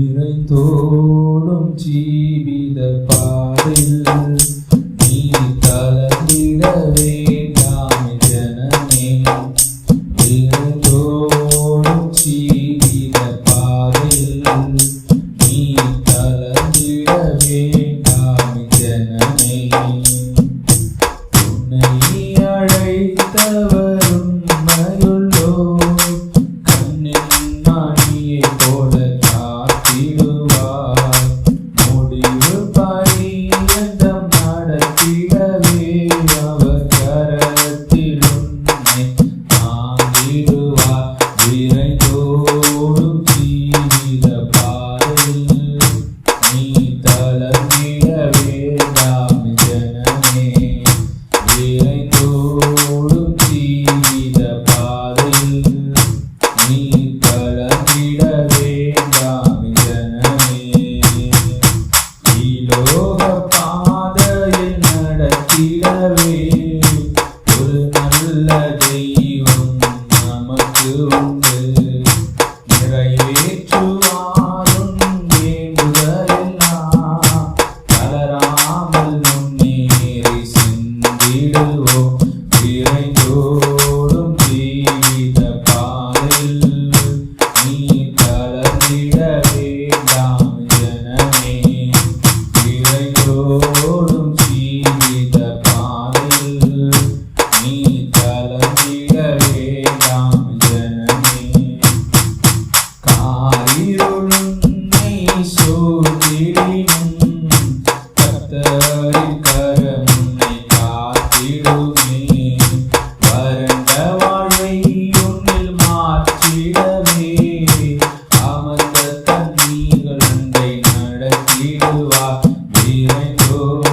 விரைந்தோடும் ஜீவித பாதையில் நீ கலந்திட வேண்டாம் ஜனமே. விரைந்தோடும் ஜீவித பாதையில் நீ கலந்திட வேண்டாம் ஜனமே. உன்னை அழைத்தவரும் மருளோ கண்ணின் மணியை போல காத்திடுவார். முடிவு பரியந்தம் நடத்திடவே அவர் கரத்தில் உன்னை தாங்கிடுவார். விரைந்தோடும் ஜீவித பாதையில் நீ தளர்ந்திட வேண்டாம் ஜனமே. விரைந்தோடும் ஜீவித பாதையில் நீ தளர்ந்திட வேண்டாம் ஜனமே. இலோக பாதையில் நடத்திடவே ஒரு நல்ல தெய்வம் நமக்கு உண்டு. நிறைவேற்றுவாரும் வேண்டுதலெல்லாம் தளராமல் முன்னேறி சென்றிடுவோம். விரைந்தோடும் ஜீவித பாதையில் நீ தளர்ந்திட வேண்டாம் ஜனமே. விரைந்தோடும் ஜீவித பாதையில் நீ தளர்ந்திட வேண்டாம் ஜனமே. காரிருளுன்னை சூழ்ந்திடினும் கர்த்தரின் கரம் உன்னை காத்திடுமே. வறண்ட வாழ்வை உன்னில் மாற்றிடவே அமர்ந்த தண்ணீர்கள் உன்னை நடத்திடுவார். விரைந்தோடும்